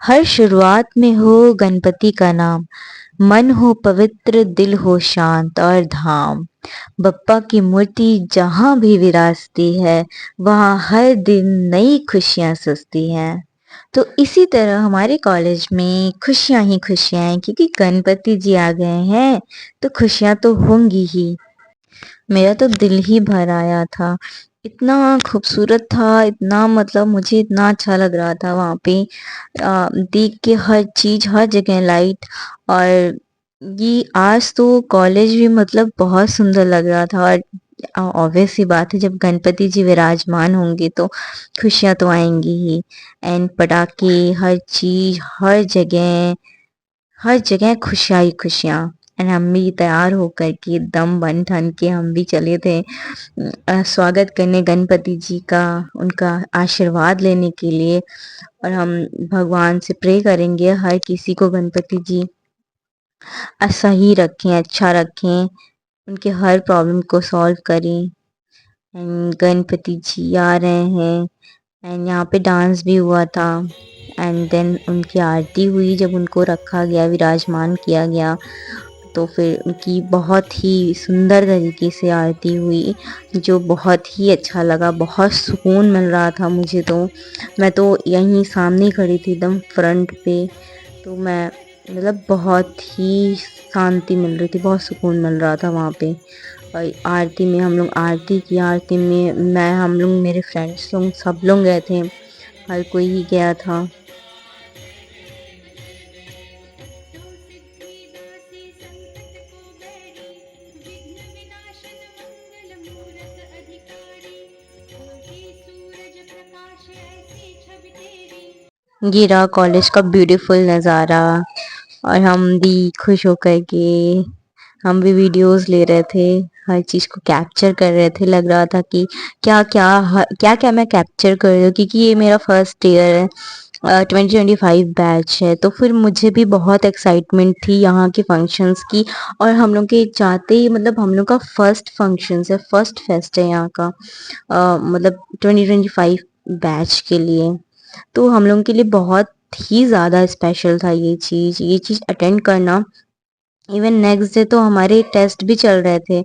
हर शुरुआत में हो गणपति का नाम, मन हो पवित्र, दिल हो शांत और धाम। बप्पा की मूर्ति जहाँ भी विराजती है, वहाँ हर दिन नई खुशियाँ सजती हैं। तो इसी तरह हमारे कॉलेज में खुशियाँ ही खुशियाँ हैं, क्योंकि गणपति जी आ गए हैं, तो खुशियाँ तो होंगी ही। मेरा तो दिल ही भर आया था। इतना खूबसूरत था, इतना मतलब मुझे इतना अच्छा लग रहा था वहाँ पे देख के हर चीज़, हर जगह लाइट। और ये आज तो कॉलेज भी मतलब बहुत सुंदर लग रहा था। और ऑब्वियस सी बात है, जब गणपति जी विराजमान होंगे तो खुशियाँ तो आएंगी ही। एंड पटाखे, हर चीज़, हर जगह खुशियाँ ही खुशियाँ। एंड हम भी तैयार होकर के दम बन ठन के हम भी चले थे स्वागत करने गणपति जी का, उनका आशीर्वाद लेने के लिए। और हम भगवान से प्रे करेंगे हर किसी को गणपति जी सही रखें, अच्छा रखें, उनके हर प्रॉब्लम को सॉल्व करें। एंड गणपति जी आ रहे हैं। एंड यहाँ पे डांस भी हुआ था। एंड देन उनकी आरती हुई, जब उनको रखा गया, विराजमान किया गया, तो फिर उनकी बहुत ही सुंदर तरीके से आरती हुई, जो बहुत ही अच्छा लगा। बहुत सुकून मिल रहा था मुझे तो। मैं तो यहीं सामने खड़ी थी, एकदम फ्रंट पे। तो मैं मतलब बहुत ही शांति मिल रही थी, बहुत सुकून मिल रहा था वहाँ पे। और आरती में हम लोग आरती की, आरती में हम लोग, मेरे फ्रेंड्स लोग, सब लोग गए थे, हर कोई ही गया था। ये रहा कॉलेज का ब्यूटीफुल नज़ारा। और हम भी खुश होकर के हम भी वीडियोस ले रहे थे, हर चीज़ को कैप्चर कर रहे थे। लग रहा था कि क्या क्या क्या मैं कैप्चर कर रही हूँ, क्योंकि ये मेरा फर्स्ट ईयर है, 2025 बैच है। तो फिर मुझे भी बहुत एक्साइटमेंट थी यहाँ के फंक्शंस की। और हम लोग के जाते ही, मतलब हम लोग का फर्स्ट फंक्शंस है, फर्स्ट फेस्ट है यहाँ का, मतलब 2025 बैच के लिए। तो हम लोगों के लिए बहुत ही ज़्यादा स्पेशल था ये चीज़ अटेंड करना। इवन नेक्स्ट डे तो हमारे टेस्ट भी चल रहे थे,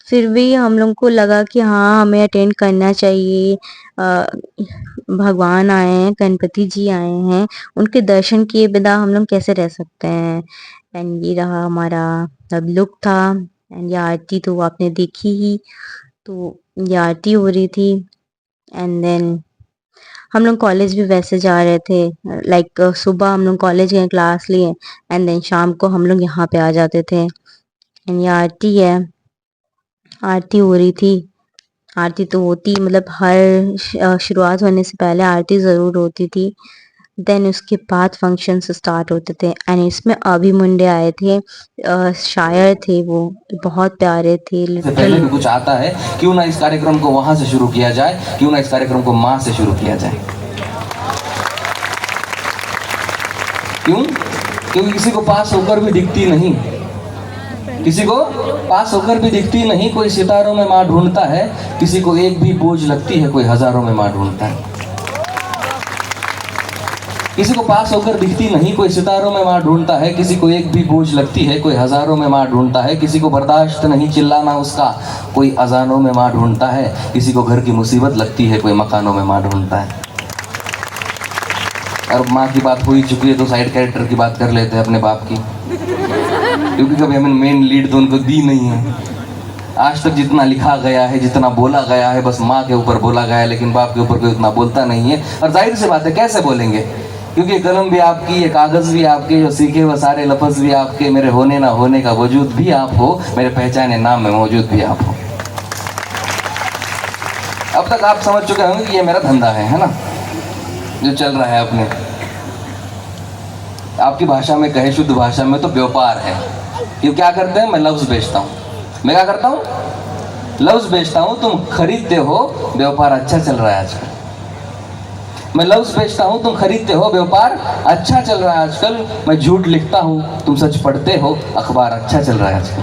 फिर भी हम लोग को लगा कि हाँ, हमें अटेंड करना चाहिए। भगवान आए हैं, गणपति जी आए हैं, उनके दर्शन किए बिना हम लोग कैसे रह सकते हैं। एंड ये रहा हमारा तब लुक था। एंड ये आरती तो आपने देखी ही। तो ये आरती हो रही थी। एंड देन हम लोग कॉलेज भी वैसे जा रहे थे, लाइक सुबह हम लोग कॉलेज गए, क्लास लिए, एंड देन शाम को हम लोग यहाँ पे आ जाते थे। एंड ये आरती है, आरती हो रही थी। आरती तो होती, मतलब हर शुरुआत होने से पहले आरती ज़रूर होती थी। देन उसके बाद फंक्शंस स्टार्ट होते थे। एंड इसमें अभी मुंडे आए थे, शायर थे वो, बहुत प्यारे थे से पहले भी कुछ आता है, क्यों ना इस कार्यक्रम को वहां से शुरू किया जाए, क्यों ना इस कार्यक्रम को माँ से शुरू किया जाए। क्यों? क्योंकि किसी को पास होकर भी दिखती नहीं, किसी को पास होकर भी दिखती नहीं। कोई सितारों में माँ ढूंढता है, किसी को एक भी बोझ लगती है, कोई हजारों में माँ ढूंढता है। किसी को पास होकर दिखती नहीं, कोई सितारों में माँ ढूंढता है, किसी को एक भी बोझ लगती है, कोई हजारों में माँ ढूंढता है। किसी को बर्दाश्त नहीं चिल्लाना उसका, कोई अजानों में माँ ढूंढता है। किसी को घर की मुसीबत लगती है, कोई मकानों में माँ ढूंढता है। और माँ की बात हो ही चुकी है तो साइड कैरेक्टर की बात कर लेते हैं अपने बाप की, क्योंकि कभी हमें मेन लीड तो उनको दी नहीं है। आज तक जितना लिखा गया है, जितना बोला गया है, बस माँ के ऊपर बोला गया है, लेकिन बाप के ऊपर कोई उतना बोलता नहीं है। और जाहिर सी बात है, कैसे बोलेंगे, क्योंकि कलम भी आपकी, ये कागज़ भी आपके, जो सीखे हुए सारे लफ्ज़ भी आपके, मेरे होने ना होने का वजूद भी आप हो, मेरे पहचाने नाम में मौजूद भी आप हो। अब तक आप समझ चुके होंगे कि ये मेरा धंधा है ना, जो चल रहा है अपने। आपकी भाषा में कहे, शुद्ध भाषा में तो व्यापार है। ये क्या करते हैं, मैं लफ्ज़ बेचता हूँ। मैं क्या करता हूँ, लफ्ज़ बेचता हूँ। तुम खरीदते हो, व्यापार अच्छा चल रहा है आजकल। मैं लफ्ज़ बेचता हूँ, तुम खरीदते हो, व्यापार अच्छा चल रहा है आजकल। मैं झूठ लिखता हूँ, तुम सच पढ़ते हो, अखबार अच्छा चल रहा है आजकल।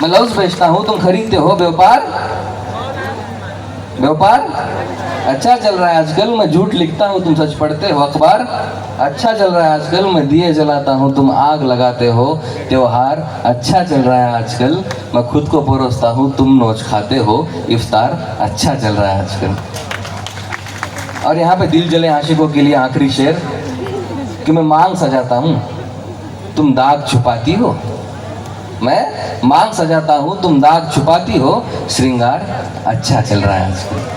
मैं लफ्ज़ बेचता हूँ, तुम खरीदते हो, व्यापार अच्छा चल रहा है आजकल, मैं झूठ लिखता हूँ तुम सच पढ़ते हो अखबार। अच्छा चल रहा है आजकल, मैं दिए जलाता हूँ तुम आग लगाते हो त्योहार। अच्छा चल रहा है आजकल, मैं खुद को परोसता हूँ तुम नोच खाते हो इफ्तार। अच्छा चल रहा है आजकल। और यहाँ पे दिल जले आशिकों के लिए आखिरी शेर कि मैं मांग सजाता हूँ तुम दाग छुपाती हो। मैं मांग सजाता हूँ तुम दाग छुपाती हो, श्रृंगार अच्छा चल रहा है आजकल।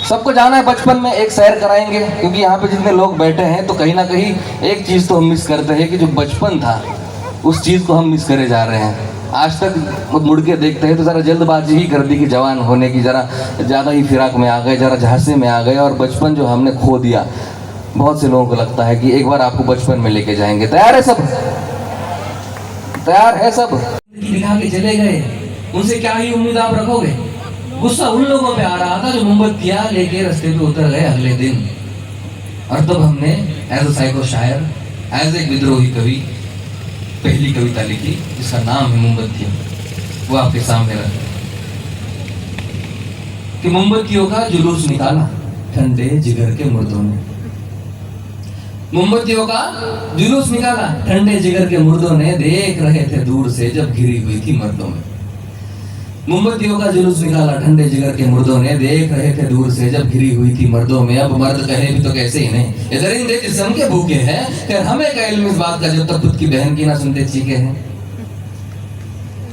सबको जाना है बचपन में, एक सैर कराएंगे क्योंकि यहाँ पे जितने लोग बैठे हैं तो कहीं ना कहीं एक चीज़ तो हम मिस करते हैं कि जो बचपन था उस चीज़ को हम मिस करे जा रहे हैं। आज तक मुड़ के देखते हैं तो ज़रा जल्दबाजी ही कर दी कि जवान होने की, ज़रा ज़्यादा ही फिराक में आ गए, ज़रा झांसे में आ गए और बचपन जो हमने खो दिया। बहुत से लोगों को लगता है कि एक बार आपको बचपन में लेके जाएंगे। तैयार है सब? तैयार है सब? दिखा के चले गए, उनसे क्या ही उम्मीद आप रखोगे? गुस्सा उन लोगों पे आ रहा था जो मोमबत्तियां लेके रास्ते पे उतर गए अगले दिन। और तब हमने एज अ साइको शायर, एज एक विद्रोही कवि पहली कविता लिखी जिसका नाम है मोमबत्तियां। वो आपके सामने रखा कि मोमबत्तियों का जुलूस निकाला ठंडे जिगर के मुर्दों ने। मोमबत्तियों का जुलूस निकाला ठंडे जिगर के मुर्दों ने, देख रहे थे दूर से जब घिरी हुई थी मर्दों में। मोमबत्तियों का जुलूस निकाला ठंडे जिगर के मुर्दों ने, देख रहे थे दूर से जब घिरी हुई थी मर्दों में। अब मर्द कहे भी तो कैसे ही नहीं, ये दरिंदे जिस्म के भूखे हैं, खैर हमें क्या इल्म इस बात का जब तक खुद की बहन की ना सुनते चीखे हैं।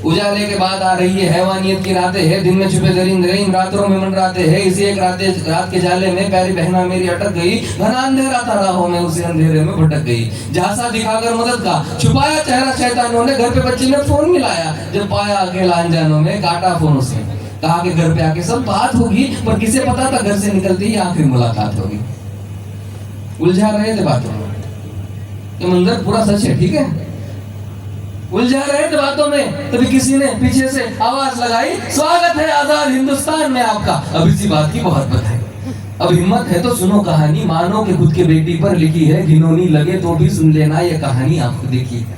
उजाले के बाद आ रही है हैवानियत की रातें हैं, दिन में छुपे दरिंदे इन रातों में मंडराते हैं। इसी एक रात के जाले में प्यारी बहना मेरी अटक गई, घना अंधेरा था राहों में उसी अंधेरे में भटक गई। झांसा दिखाकर मदद का छुपाया चेहरा शैतानों ने, घर पे बच्चे ने फोन मिलाया जब पाया अकेला अनजानों में, काटा फोन उसने, कहा कि घर पे आके सब बात होगी, पर किसे पता था घर से निकलते ही आखिरी मुलाकात होगी। उलझा रहे थे बातों में, ये मंजर पूरा सच है, ठीक है। उलझा रहे थे बातों में, तभी किसी ने पीछे से आवाज लगाई, स्वागत है आजाद हिंदुस्तान में आपका। अब इसी बात की बहुत बधाई। अब हिम्मत है तो सुनो कहानी, मानो कि खुद के बेटी पर लिखी है, घिनौनी लगे तो भी सुन लेना ये कहानी आपको देखी है।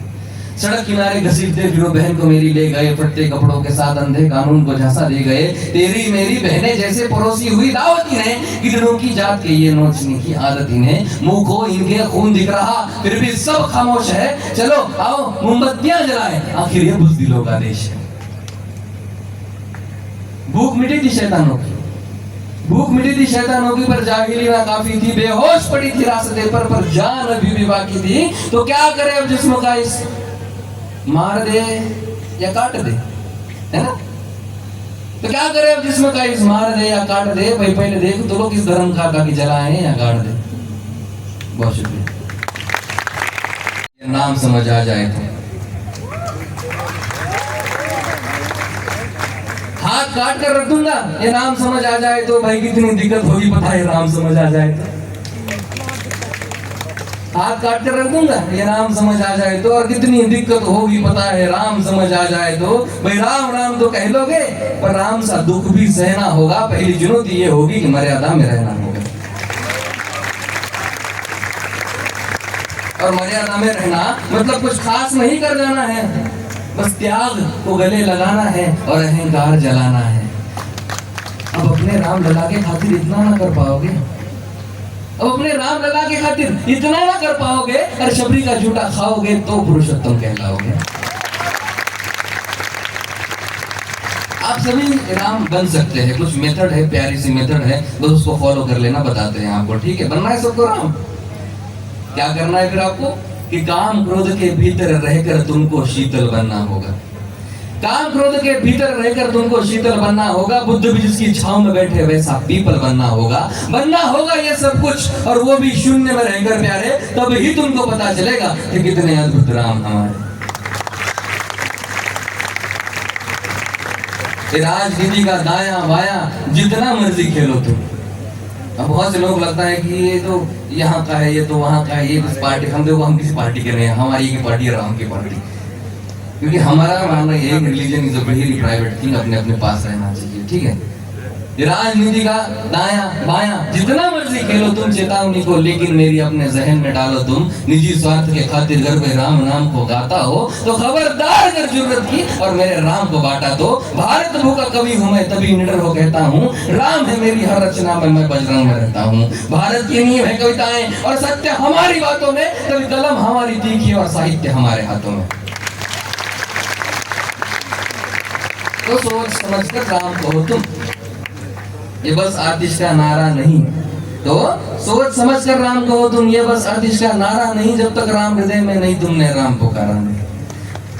सड़क किनारे घसीटते फिर बहन को मेरी ले गए, फटते कपड़ों के साथ अंधे कानून को झांसा दे गए। तेरी मेरी बहनें जैसे परोसी हुई दावत इन्हें, कितनों की जात के ये नोचने की आदत इन्हें। मुंह को इनके खून दिख रहा फिर भी सब खामोश है, चलो आओ मोमबत्तियां जलाएं, आखिर ये बुज़दिलों का देश है। भूख मिटी थी शैतानों की, भूख मिटी थी शैतानों की, पर जाहिली ना काफी थी। बेहोश पड़ी थी रास्ते पर जान अभी भी बाकी थी। तो क्या करे अब जिस्म का इस, मार दे या काट दे, है ना? तो क्या करे अब जिस्म का इस, मार दे या काट दे। भाई पहले देख तो लोग किस धर्म का कि जलाएं या गाड़ दे। बहुत शुक्रिया। नाम समझ आ जाए तो हाथ काट कर रख दूंगा, ये नाम समझ आ जाए तो। भाई कितनी दिक्कत होगी पता है, नाम समझ आ जाए तो। हाथ काट कर रख दूंगा, ये राम समझ आ जाए तो। और कितनी दिक्कत होगी पता है, राम समझ आ जाए तो। भाई राम राम तो कह लोगे, पर राम सा दुख भी सहना होगा। पहली चुनौती ये होगी कि मर्यादा में रहना होगा। और मर्यादा में रहना मतलब कुछ खास नहीं कर जाना है, बस त्याग को गले लगाना है और अहंकार जलाना है। अब अपने राम लला के खातिर इतना ना कर पाओगे, अब अपने राम लला के खातिर इतना ना कर पाओगे, और शबरी का झूठा खाओगे तो पुरुषोत्तम कहलाओगे। आप सभी राम बन सकते हैं, कुछ मेथड है, प्यारी सी मेथड है, बस उसको फॉलो कर लेना, बताते हैं आपको, ठीक है। बनना है सबको राम। क्या करना है फिर आपको कि काम क्रोध के भीतर रहकर तुमको शीतल बनना होगा। काम क्रोध के भीतर रहकर तुमको शीतल बनना होगा। बुद्ध भी जिसकी छांव में बैठे वैसा पीपल बनना होगा। बनना होगा ये सब कुछ, और वो भी शून्य में रहकर प्यारे, तब ही तुमको पता चलेगा कि कितने अद्भुत राम हमारे। राजनीति का दायां बायां जितना मर्जी खेलो तुम। अब बहुत से लोग लगता है कि ये तो यहाँ का है, ये तो वहाँ का है, ये किस पार्टी, हम देखो हम किसी पार्टी के नहीं है, हमारी की पार्टी है राम की पार्टी। क्योंकि हमारा मानना ये है कि religion is a very private thing, अपने अपने पास रहना चाहिए, ठीक है। राजनीति का दाया बाया जितना मर्जी खेलो तुम चेतावनी को, लेकिन मेरी अपने जहन में डालो तुम, निजी स्वार्थ के खातिर घर में राम नाम को गाता हो तो खबरदार अगर जरूरत की और मेरे राम को बांटा तो। भारत भू का कवि हूं मैं तभी निडर हो कहता हूँ, राम है मेरी हर रचना में, मैं बजरंग में रहता हूँ। भारत की नींव है कविताएं और सत्य हमारी बातों में, कभी कलम हमारी तीखी और साहित्य हमारे हाथों में। तो सोच समझकर राम कहो तुम, ये बस आतिश का नारा नहीं। तो सोच समझकर राम कहो तुम, ये बस आतिश का नारा नहीं, जब तक राम हृदय में नहीं तुमने राम पुकारा नहीं।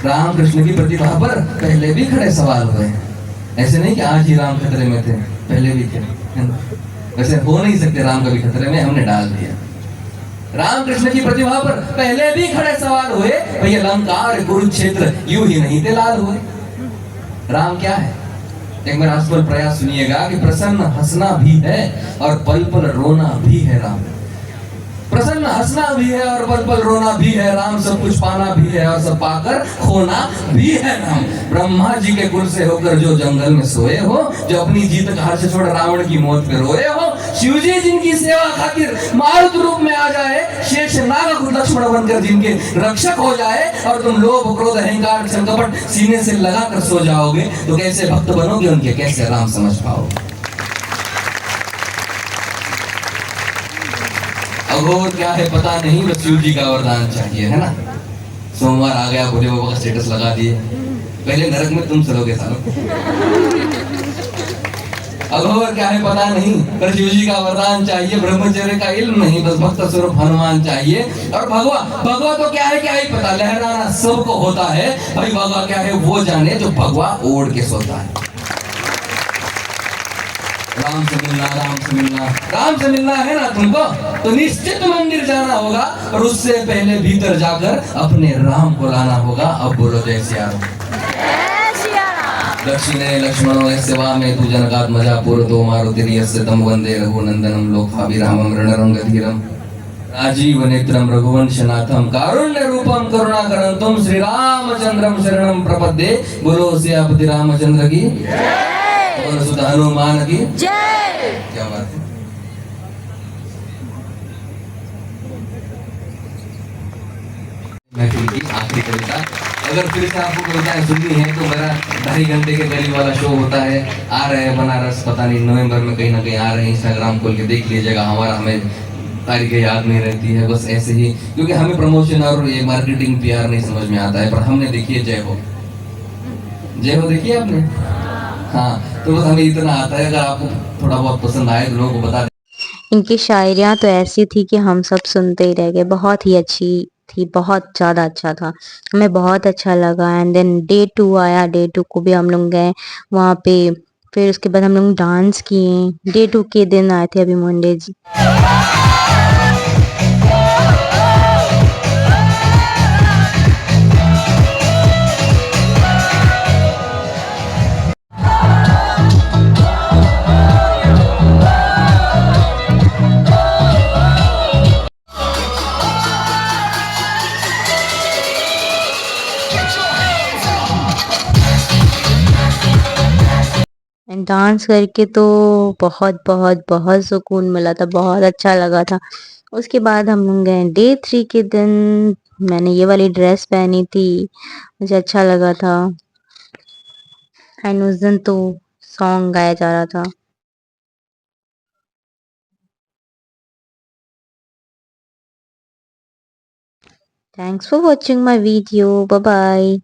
राम कृष्ण की प्रतिभा पर पहले भी खड़े सवाल हुए, ऐसे नहीं कि आज ही राम खतरे में थे, पहले भी थे। वैसे हो नहीं सकते राम कभी खतरे में, हमने डाल दिया। राम कृष्ण की प्रतिभा पर पहले भी खड़े सवाल हुए, भैया लंका और कुरुक्षेत्र यूं ही नहीं थे लाल हुए। राम क्या है? एक मेरा असफल प्रयास सुनिएगा कि प्रसन्न हंसना भी है और पल पल रोना भी है राम। प्रसन्न हंसना भी है और पल पल रोना भी है राम, सब कुछ पाना भी है और सब पाकर खोना भी है राम। ब्रह्मा जी के कुल से होकर जो जंगल में सोए हो, जो अपनी जीत का हर्ष छोड़ रावण की मौत पे रोए हो, शिव जी जिनकी सेवा खातिर मारुत रूप में आ जाए, शेष नाग लक्ष्मण बनकर जिनके रक्षक हो जाए, और तुम लोभ क्रोध अहंकार संकपट सीने से लगा कर सो जाओगे, तो कैसे भक्त बनोगे उनके, कैसे राम समझ पाओगे? अघोर क्या है पता नहीं, बस शिव जी का वरदान चाहिए, है ना। सोमवार आ गया, भोले बाबा का स्टेटस लगा दिए, पहले नरक में तुम चलोगे सालों। अघोर क्या है पता नहीं, पर शिव जी का वरदान चाहिए, ब्रह्मचर्य का इल्म नहीं, बस भक्त स्वरूप हनुमान चाहिए। और भगवा तो क्या है क्या ही पता, लहराना सबको होता है, भाई भगवा क्या है वो जाने जो भगवा ओढ़ के सोता है। राम से मिलना, राम से मिलना, राम से मिलना है ना तुमको, तो निश्चित मंदिर जाना होगा, और उससे पहले भीतर जाकर अपने राम को लाना होगा। अब बोलो जय सिया राम। दक्षिणे लक्ष्मणो सेवा में तू जनकात्मजा पूर्वतो मारुतिर्य यस्य तम वंदे रघुनंदनम लोकाभिरामं रणरंगधीरम राजीव नेत्रम रघुवंशनाथम कारुण्य रूपम करुणाकरंतम श्री रामचंद्रम शरणम प्रपद्ये। बोलो सियापति रामचंद्र की और सुत हनुमान की जय। क्या बात है। महफिल की आखिरी कविता, अगर फिर से आपको कविताएं सुननी है तो मेरा 2.5 घंटे के करीब वाला शो होता है, आ रहे हैं बनारस, पता नहीं नवंबर में कहीं ना कहीं आ रहे हैं। इंस्टाग्राम खोल के देख लीजिएगा, हमारा हमें तारीखें याद नहीं रहती है, बस ऐसे ही, क्योंकि हमें प्रमोशन और ये मार्केटिंग पीआर नहीं समझ में आता है। पर हमने देखिए जय हो देखिए आपने, हाँ, तो बस हमें इतना आता है। अगर आपको थोड़ा बहुत पसंद आए तो लोगों को बता दें। इनकी शायरियाँ तो ऐसी थी कि हम सब सुनते ही रह गए, बहुत ही अच्छी थी, बहुत ज़्यादा अच्छा था, हमें बहुत अच्छा लगा। एंड देन डे 2 आया, डे 2 को भी हम लोग गए वहाँ पे, फिर उसके बाद हम लोग डांस किए। डे 2 के दिन आए थे अभिमन्यु जी। एंड डांस करके तो बहुत बहुत बहुत सुकून मिला था, बहुत अच्छा लगा था। उसके बाद हम लोग गए डे 3 के दिन, मैंने ये वाली ड्रेस पहनी थी, मुझे अच्छा लगा था। एंड उस दिन तो सॉन्ग गाया जा रहा था। Thanks for watching my video, bye bye.